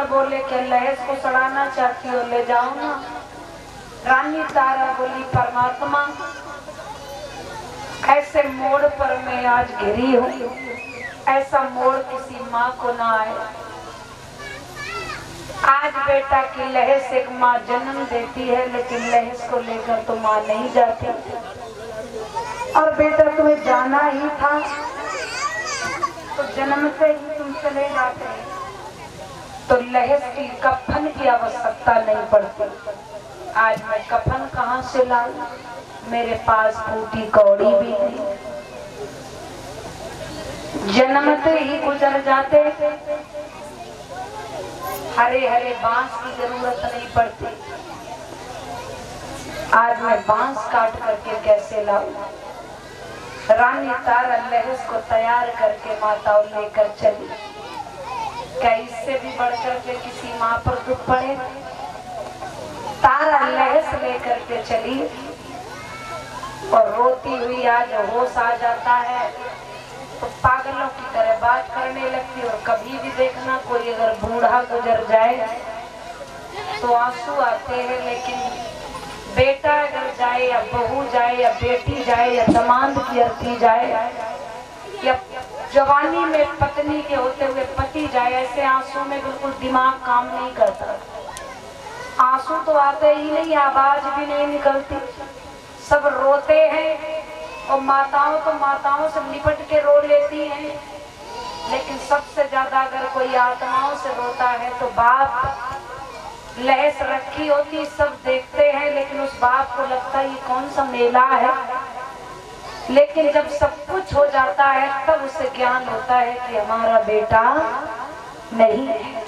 ब्राह्मण बोले कि लहस को सड़ाना चाहती हो, ले जाओ ना। रानी तारा बोली परमात्मा ऐसे मोड़ पर मैं आज घिरी हूँ, ऐसा मोड़ किसी माँ को ना आए। आज बेटा की लहस एक माँ जन्म देती है, लेकिन लहस को लेकर तो माँ नहीं जाती। और बेटा तुम्हें जाना ही था तो जन्म से ही तुम चले जाते, तो लहस की कफन की आवश्यकता नहीं पड़ती। आज मैं कफन कहाँ से लाऊं, मेरे पास फूटी कौड़ी भी नहीं। जन्मते ही गुजर जाते, हरे हरे बांस की जरूरत नहीं पड़ती। आज मैं बांस काट करके कैसे लाऊं। रानी तारा लहस को तैयार करके माताओं लेकर चली। क्या इससे भी बढ़कर के किसी माँ पर दुख पड़े। तारा लहस लेकर के चली और रोती हुई आज होश आ जाता है तो पागलों की तरह बात करने लगती। और कभी भी देखना कोई अगर बूढ़ा गुजर जाए तो आंसू आते हैं, लेकिन बेटा अगर जाए या बहू जाए या बेटी जाए या दामाद की अर्थी जाए या जवानी में पत्नी के होते हुए पति जाए, ऐसे आंसू में बिल्कुल दिमाग काम नहीं करता। आंसू तो आते ही नहीं, आवाज भी नहीं निकलती, सब रोते हैं। और माताओं से लिपट के रो लेती हैं, लेकिन सबसे ज्यादा अगर कोई आत्माओं से रोता है तो बाप। लहस रखी होती, सब देखते हैं, लेकिन उस बाप को लगता है ये कौन सा मेला है। लेकिन जब सब कुछ हो जाता है तब उसे ज्ञान होता है कि हमारा बेटा नहीं है।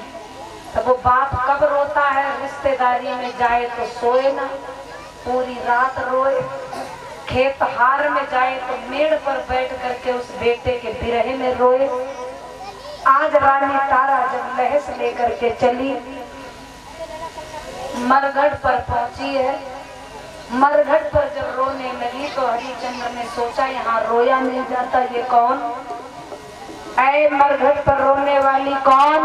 तब वो बाप कब रोता है, रिश्तेदारी में जाए तो सोए ना, पूरी रात रोए। खेत हार में जाए तो मेड़ पर बैठ करके उस बेटे के बिरहे में रोए। आज रानी तारा जब लहस लेकर के चली, मरघट पर पहुंची है। मरघट पर जब रोने लगी तो हरिचंद्र ने सोचा यहाँ रोया नहीं जाता, ये कौन? ऐ मरघट पर रोने वाली कौन?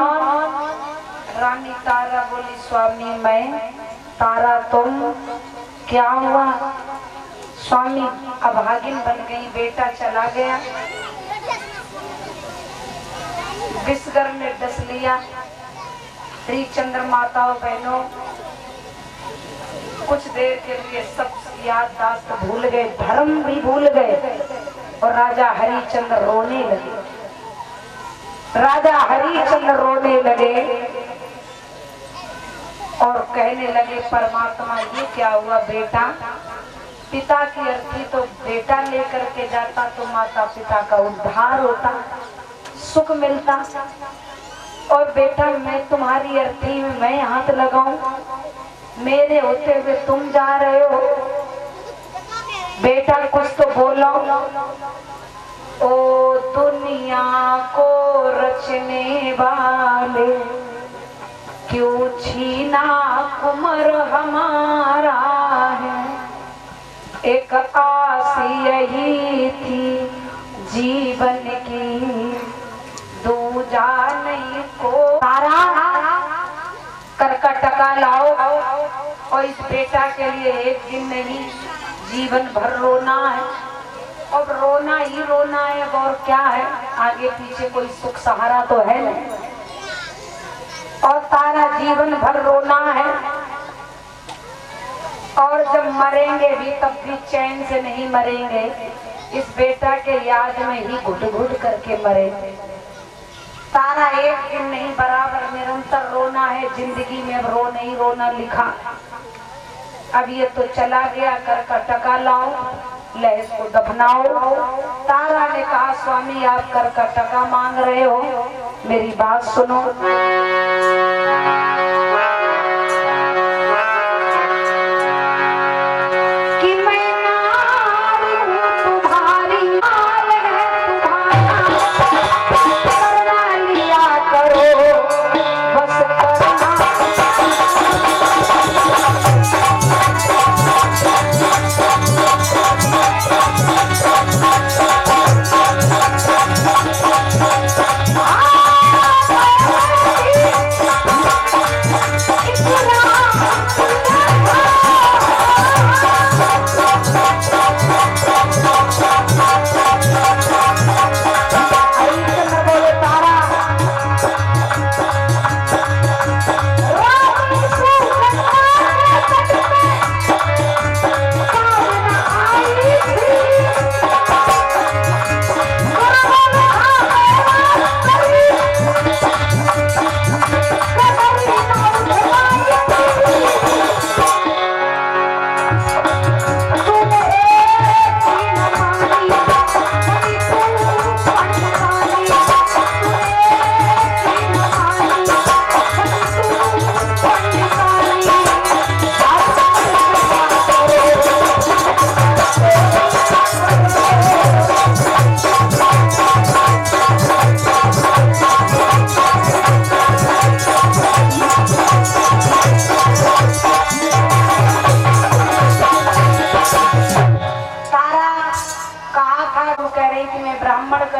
रानी तारा बोली स्वामी मैं। तारा तुम? क्या हुआ? स्वामी अभागिन बन गई, बेटा चला गया, विषगर ने डस लिया। हरिचंद्र माताओं बहनों कुछ देर के लिए सब याददाश्त भूल गए, धर्म भी भूल गए और राजा हरिचंद्र रोने लगे। राजा हरिचंद्र रोने लगे और कहने लगे परमात्मा ये क्या हुआ बेटा? पिता की अर्थी तो बेटा लेकर के जाता तो माता पिता का उद्धार होता, सुख मिलता। और बेटा मैं तुम्हारी अर्थी में मैं हाथ लगाऊं, मेरे होते हुए तुम जा रहे हो। बेटा कुछ तो बोलो। ओ दुनिया को रचने वाले क्यों छीना कुमर हमारा है। एक आस यही थी जीवन की, दूजा नहीं को। तारा करका टका लाओ और इस बेटा के लिए एक दिन नहीं जीवन भर रोना है। अब रोना ही रोना है, अब और क्या है, आगे पीछे कोई सुख सहारा तो है नहीं। और तारा जीवन भर रोना है और जब मरेंगे भी तब भी चैन से नहीं मरेंगे, इस बेटा के याद में ही घुट घुट करके मरेंगे। तारा एक दिन नहीं बराबर निरंतर रोना है जिंदगी में, अब रो नहीं रोना लिखा। अब ये तो चला गया, कर का टका लाओ, लहस को दफनाओ। तारा ने कहा स्वामी आप कर का टका मांग रहे हो, मेरी बात सुनो।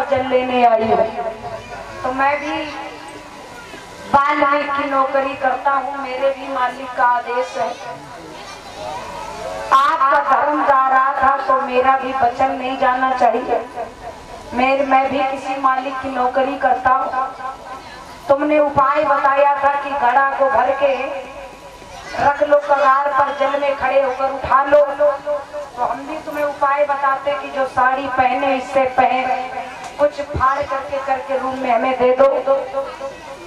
जल लेने आई हूँ। तो मैं भी वाल्मीकि की नौकरी करता हूँ, मेरे भी मालिक का आदेश है। आपका धर्म जा रहा था तो मेरा भी वचन नहीं जाना चाहिए। मैं भी किसी मालिक की नौकरी करता हूँ। तुमने उपाय बताया था कि घड़ा को भर के रख लो कगार पर, जल में खड़े होकर उठा लो। तो हम भी तुम्हें उपाय बताते कि जो साड़ी पहने इससे पहन कुछ फाड़ करके रूम में हमें दे दो।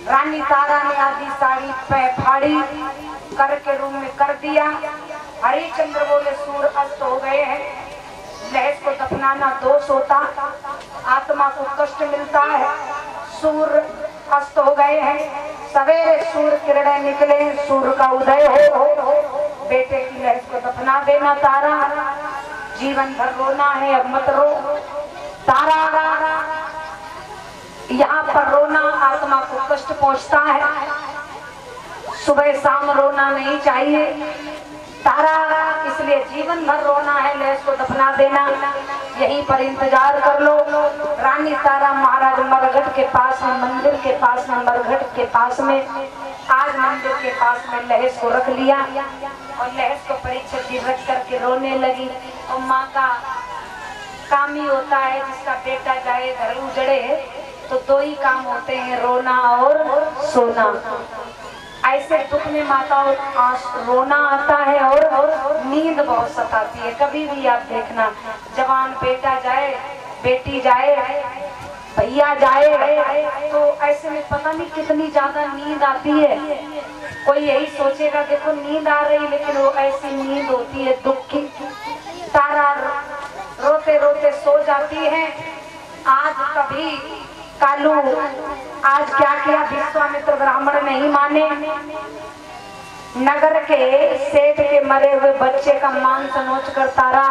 रानी तारा ने आधी साड़ी फाड़ी करके रूम में कर दिया। हरिश्चंद्र बोले सूर्य अस्त हो गए हैं, लहस को दफनाना दोष होता, आत्मा को कष्ट मिलता है। सूर्य अस्त हो गए हैं, सवेरे सूर्य किरणें निकले, सूर्य का उदय हो, बेटे की लहस को दफना देना तारा, जीवन भर रोना है अब मत रो तारा। यहाँ पर रोना आत्मा को कष्ट पहुँचता है, सुबह शाम रोना नहीं चाहिए तारा, इसलिए जीवन भर रोना है, लहस को दफना देना, यहीं पर इंतजार कर लो। रानी तारा महाराज मरघट के पास में, मंदिर के पास में, मरघट के पास में, आज मंदिर के पास में लहस को रख लिया और लहस को परीक्षा दी रख करके रोने लगी। और माँ का काम ही होता है, जिसका बेटा जाए घर उजड़े तो दो ही काम होते हैं, रोना और सोना। ऐसे दुख में माता रोना आता है और नींद बहुत सताती है। कभी भी आप देखना, जवान बेटा जाए, बेटी जाए, भैया जाए, तो ऐसे में पता नहीं कितनी ज्यादा नींद आती है। कोई यही सोचेगा देखो नींद आ रही, लेकिन वो ऐसी नींद होती है दुख की। तारा रोते रोते सो जाती है। आज कभी कालू आज क्या किया, विश्वामित्र ब्राह्मण नहीं माने, नगर के सेठ के मरे हुए बच्चे का मांस नोच कर तारा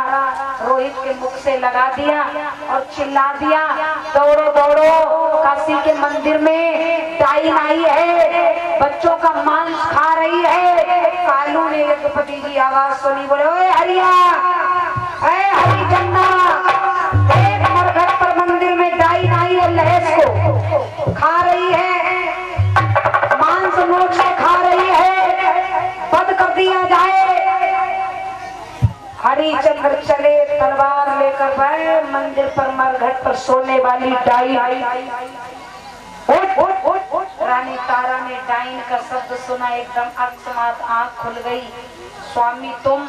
रोहित के मुख से लगा दिया और चिल्ला दिया, दौड़ो दौड़ो, काशी के मंदिर में डाइन आई है, बच्चों का मांस खा रही है। कालू ने यज्ञपति की आवाज सुनी, बोले ओए हरिया, हरिचंदा, एक मरघट पर मंदिर में डाइन आई है, लहस को खा रही है, मांस नोच के खा रही है, बंद कर दिया जाए। हरिचंद्र चले तलवार लेकर गए मंदिर पर, मरघट पर सोने वाली डाइन। रानी तारा ने डाइन का शब्द सुना, एकदम अकस्मात आंख खुल गई। स्वामी तुम?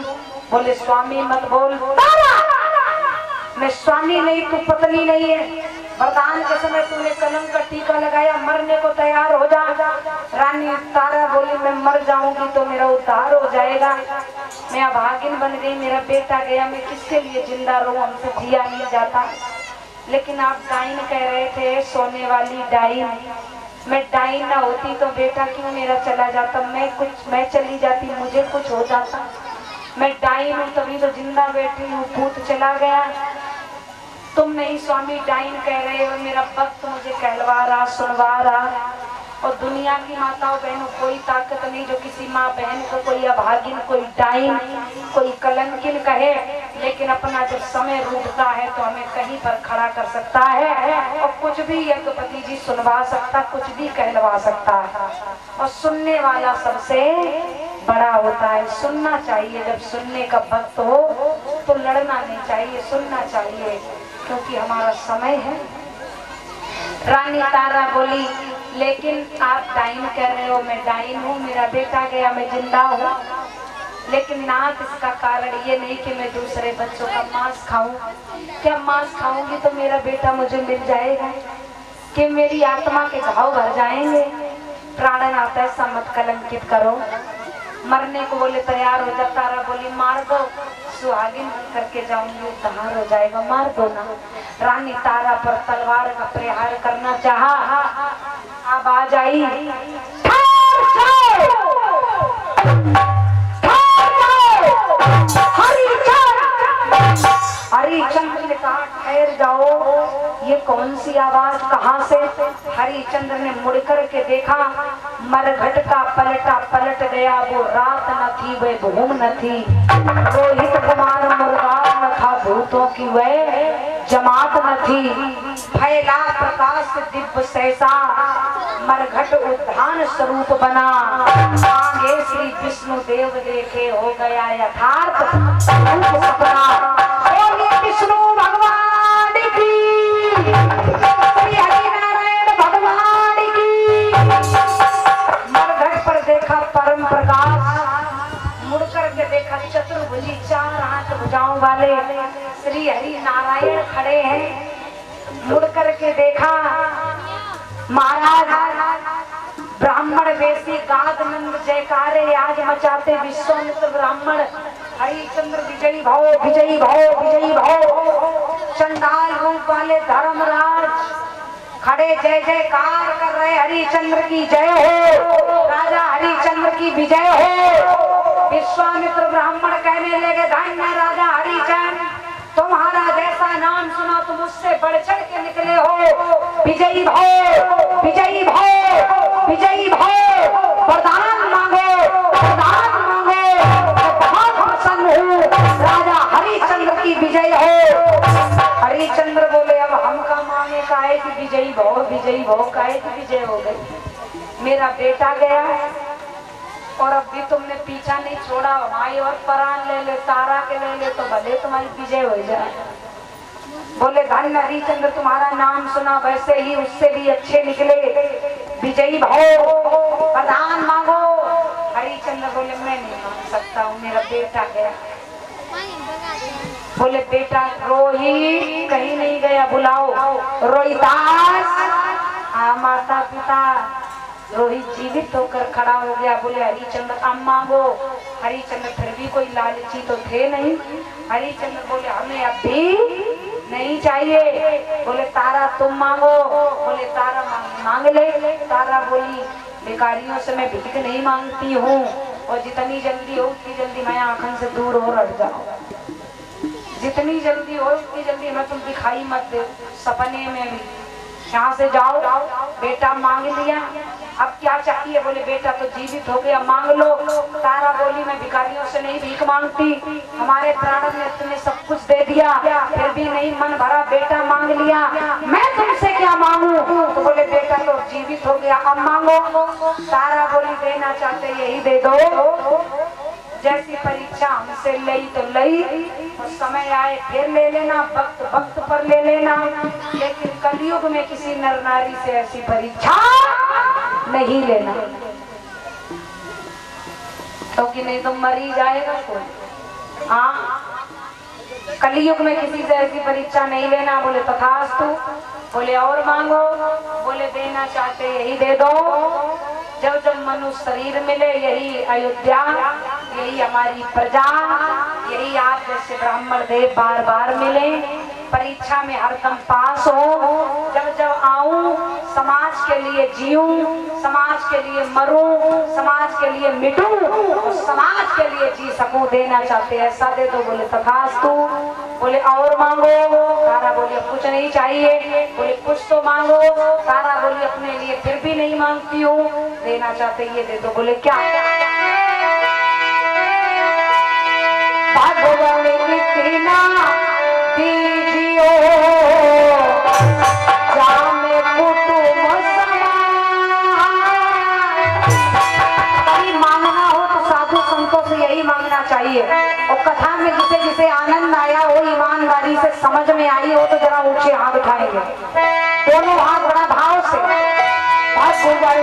बोले स्वामी मत बोल, मैं स्वामी नहीं, तू पत्नी नहीं है। वरदान के समय तूने कलम का टीका लगाया, मरने को तैयार हो जा। रानी तारा बोली मैं मर जाऊंगी तो मेरा उद्धार हो जाएगा, मैं अभागिन बन गई, मेरा बेटा गया, मैं किसके लिए जिंदा रहूं, हमसे जिया नहीं जाता। लेकिन आप डाइन कह रहे थे, सोने वाली डाइन, मैं डाइन ना होती तो बेटा क्यों मेरा चला जाता, मैं चली जाती, मुझे कुछ हो जाता। मैं डाइन हूँ तभी तो जिंदा बैठी हूँ, भूत चला गया। तुम नहीं स्वामी डाइन कह रहे हो, मेरा भक्त मुझे कहलवा रहा, सुनवा रहा। और दुनिया की माताओं बहनों कोई ताकत नहीं जो किसी माँ बहन को कोई अभागिन, कोई डाइन, कोई कलंकिन कहे, लेकिन अपना जब समय रूठता है तो हमें कहीं पर खड़ा कर सकता है और कुछ भी यज्ञपति जी सुनवा सकता, कुछ भी कहलवा सकता है। और सुनने वाला सबसे बड़ा होता है। सुनना चाहिए, जब सुनने का वक्त हो तो लड़ना नहीं चाहिए, सुनना चाहिए, क्योंकि हमारा समय है। रानी तारा बोली लेकिन आप डाइन कह रहे हो, मैं डाइन हूँ, मेरा बेटा गया, मैं जिंदा हूँ, लेकिन नाथ इसका कारण ये नहीं कि मैं दूसरे बच्चों का मांस खाऊं। क्या मांस खाऊंगी तो मेरा बेटा मुझे मिल जाएगा, कि मेरी आत्मा के घाव भर जाएंगे। प्राणनाथ ऐसा मत कलंकित करो। मरने को बोले तैयार हो जा, तारा बोली मार दो, सुहागिन करके जाऊंगी, उद्धार हो जाएगा, मार दो ना। रानी तारा पर तलवार का प्रहार करना चाहा, अब आ जाई, हरिचंद्र ने कहा ठहर जाओ, ये कौन सी आवाज कहाँ से? हरिचंद्र ने मुड़कर के देखा, मरघट का पलटा पलट गया, वो रात न थी वह भूम न थी, रोहित कुमार मुर्गा न था भूतों की वह जमात न थी, फैला प्रकाश दिव्य सहसा, मरघट उद्यान स्वरूप बना। आगे श्री विष्णु देव देखे हो गया यथार्थ रूप सपना। बोलिए विष्णु भगवान की, श्री हरिनारायण भगवान की। मरघट पर देखा परम प्रकाश, मुड़ करके देखा चतुर्भुजी चार हाथ भुजाओं वाले श्री हरि नारायण खड़े हैं। मुड़ करके देखा महाराज ब्राह्मण वेशी गादनंद जयकारे आज मचाते विश्वामित्र ब्राह्मण। हरिचंद्र विजयी भव विजयी भव विजयी भव। चंडाल रूप वाले धर्मराज खड़े जय जयकार कर रहे, हरिचंद्र की जय हो, राजा हरिचंद्र की विजय हो। विश्वामित्र ब्राह्मण कहने लगे धन्य राजा हरिचंद्र, तुम्हारा जैसा नाम सुना तुम उससे बढ़ चढ़ के निकले हो। विजयी भव विजयी भव विजयी भव। वरदान मांगो वरदान मांगो, बहुत प्रसन्न हूँ, राजा हरिचंद्र की विजय हो। हरिचंद्र बोले अब हम का मांगे काहे की विजयी भव काहे की विजय हो गई। मेरा बेटा गया और अब भी तुमने पीछा नहीं छोड़ा, माई और प्राण ले ले, तारा के ले ले तो भले तुम्हारी विजय हो जाए। बोले धन्य हरिचंद्र, तुम्हारा नाम सुना वैसे ही उससे भी अच्छे निकले, विजयी भव, वरदान मांगो। हरिचंद्र बोले मैं नहीं मांग सकता हूँ, मेरा बेटा गया। बोले बेटा रोहित कहीं नहीं गया, बुलाओ रोहितास। माता पिता रोहित जीवित होकर खड़ा हो गया। बोले हरिचंद्र अब मांगो। हरिचंद्र फिर भी कोई लालची तो थे नहीं। हरिचंद्र बोले हमें अब भी नहीं चाहिए। बोले तारा तुम मांगो। बोले तारा मांग ले। तारा बोली भिखारियों से मैं भीख नहीं मांगती हूँ, और जितनी जल्दी हो उतनी जल्दी मैं आंखन से दूर हो हट जाओ। जितनी जल्दी हो उतनी जल्दी मैं तुम दिखाई मत दे, सपने में भी यहाँ से जाओ। बेटा मांग लिया, अब क्या चाहिए? बोले बेटा तो जीवित हो गया, मांग लो। तारा बोली मैं भिखारियों से नहीं भीख मांगती, हमारे प्राण ने तुमने सब कुछ दे दिया, फिर भी नहीं मन भरा, बेटा मांग लिया, मैं तुमसे क्या मांगू? तो बोले बेटा तो जीवित हो गया, अब मांगो। तारा बोली देना चाहते यही दे दो, जैसी परीक्षा हमसे लई तो लई, और समय आए फिर ले लेना, वक्त वक्त पर ले लेना, लेकिन कलयुग में किसी नर नारी से ऐसी परीक्षा नहीं लेना, क्योंकि नहीं तो मर ही जाएगा कोई। हाँ, कलयुग में किसी से ऐसी परीक्षा नहीं लेना। बोले तथास्तु। बोले और मांगो। बोले देना चाहते यही दे दो, जब जब मनुष्य शरीर मिले यही अयोध्या, यही हमारी प्रजा, यही आप जैसे ब्राह्मण देव बार बार मिले, परीक्षा में हरदम पास हो, जब जब आऊं समाज के लिए जीऊं, समाज के लिए मरूं, समाज के लिए मिटूं, और समाज के लिए जी सकूं, देना चाहते ऐसा दे दो। बोले तथास्तु। बोले और मांगो। तारा बोली अब कुछ नहीं चाहिए। बोले कुछ तो मांगो। तारा बोली अपने लिए फिर भी नहीं मांगती हूँ, देना चाहते ये दे दो। बोले क्या? भगवान इतना दीजियो जामे कुटुंब समान। कहीं मांगना हो तो साधु संतों से यही मांगना चाहिए, और कथा में जिसे जिसे आनंद आया हो, ईमानदारी से समझ में आई हो, तो जरा ऊंचे हाथ उठाएंगे, दोनों हाथ बड़ा भाव से। भगवान